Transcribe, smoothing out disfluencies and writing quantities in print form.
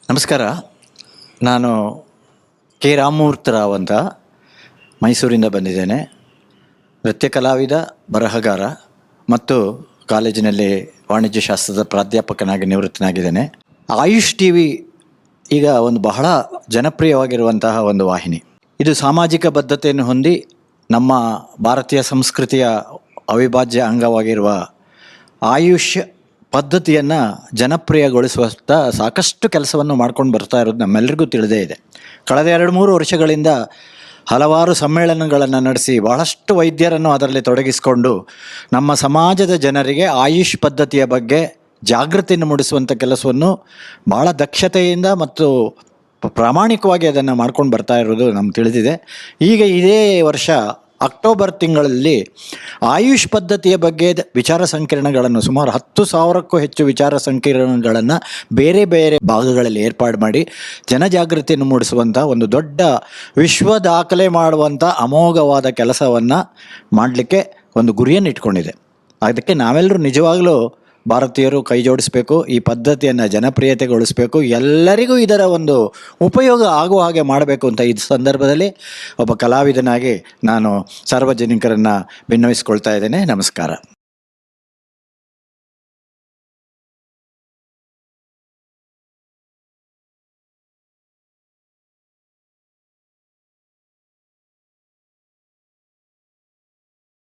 ನಮಸ್ಕಾರ. ನಾನು ಕೆ ರಾಮಮೂರ್ತರಾವ್ ಅಂತ ಮೈಸೂರಿಂದ ಬಂದಿದ್ದೇನೆ. ನೃತ್ಯ ಕಲಾವಿದ, ಬರಹಗಾರ ಮತ್ತು ಕಾಲೇಜಿನಲ್ಲಿ ವಾಣಿಜ್ಯ ಶಾಸ್ತ್ರದ ಪ್ರಾಧ್ಯಾಪಕನಾಗಿ ನಿವೃತ್ತನಾಗಿದ್ದೇನೆ. ಆಯುಷ್ ಟಿ ವಿ ಈಗ ಒಂದು ಬಹಳ ಜನಪ್ರಿಯವಾಗಿರುವಂತಹ ಒಂದು ವಾಹಿನಿ. ಇದು ಸಾಮಾಜಿಕ ಬದ್ಧತೆಯನ್ನು ಹೊಂದಿ ನಮ್ಮ ಭಾರತೀಯ ಸಂಸ್ಕೃತಿಯ ಅವಿಭಾಜ್ಯ ಅಂಗವಾಗಿರುವ ಆಯುಷ್ ಪದ್ಧತಿಯನ್ನು ಜನಪ್ರಿಯಗೊಳಿಸುವಂಥ ಸಾಕಷ್ಟು ಕೆಲಸವನ್ನು ಮಾಡ್ಕೊಂಡು ಬರ್ತಾ ಇರೋದು ನಮ್ಮೆಲ್ಲರಿಗೂ ತಿಳಿದೇ ಇದೆ. ಕಳೆದ 2-3 ವರ್ಷಗಳಿಂದ ಹಲವಾರು ಸಮ್ಮೇಳನಗಳನ್ನು ನಡೆಸಿ ಬಹಳಷ್ಟು ವೈದ್ಯರನ್ನು ಅದರಲ್ಲಿ ತೊಡಗಿಸಿಕೊಂಡು ನಮ್ಮ ಸಮಾಜದ ಜನರಿಗೆ ಆಯುಷ್ ಪದ್ಧತಿಯ ಬಗ್ಗೆ ಜಾಗೃತಿಯನ್ನು ಮೂಡಿಸುವಂಥ ಕೆಲಸವನ್ನು ಭಾಳ ದಕ್ಷತೆಯಿಂದ ಮತ್ತು ಪ್ರಾಮಾಣಿಕವಾಗಿ ಅದನ್ನು ಮಾಡ್ಕೊಂಡು ಬರ್ತಾ ಇರೋದು ನಮ್ಗೆ ತಿಳಿದಿದೆ. ಈಗ ಇದೇ ವರ್ಷ ಅಕ್ಟೋಬರ್ ತಿಂಗಳಲ್ಲಿ ಆಯುಷ್ ಪದ್ಧತಿಯ ಬಗ್ಗೆ ವಿಚಾರ ಸಂಕಿರಣಗಳನ್ನು ಸುಮಾರು 10,000ಕ್ಕೂ ಹೆಚ್ಚು ವಿಚಾರ ಸಂಕಿರಣಗಳನ್ನು ಬೇರೆ ಬೇರೆ ಭಾಗಗಳಲ್ಲಿ ಏರ್ಪಾಡು ಮಾಡಿ ಜನಜಾಗೃತಿಯನ್ನು ಮೂಡಿಸುವಂಥ ಒಂದು ದೊಡ್ಡ ವಿಶ್ವ ದಾಖಲೆ ಮಾಡುವಂಥ ಅಮೋಘವಾದ ಕೆಲಸವನ್ನು ಮಾಡಲಿಕ್ಕೆ ಒಂದು ಗುರಿಯನ್ನು ಇಟ್ಕೊಂಡಿದೆ. ಅದಕ್ಕೆ ನಾವೆಲ್ಲರೂ ನಿಜವಾಗಲೂ ಭಾರತೀಯರು ಕೈ ಜೋಡಿಸಬೇಕು, ಈ ಪದ್ಧತಿಯನ್ನು ಜನಪ್ರಿಯತೆಗೊಳಿಸಬೇಕು, ಎಲ್ಲರಿಗೂ ಇದರ ಒಂದು ಉಪಯೋಗ ಆಗುವ ಹಾಗೆ ಮಾಡಬೇಕು ಅಂತ ಈ ಸಂದರ್ಭದಲ್ಲಿ ಒಬ್ಬ ಕಲಾವಿದನಾಗಿ ನಾನು ಸಾರ್ವಜನಿಕರನ್ನು ಭಿನ್ನವಿಸ್ಕೊಳ್ತಾ ಇದ್ದೇನೆ. ನಮಸ್ಕಾರ.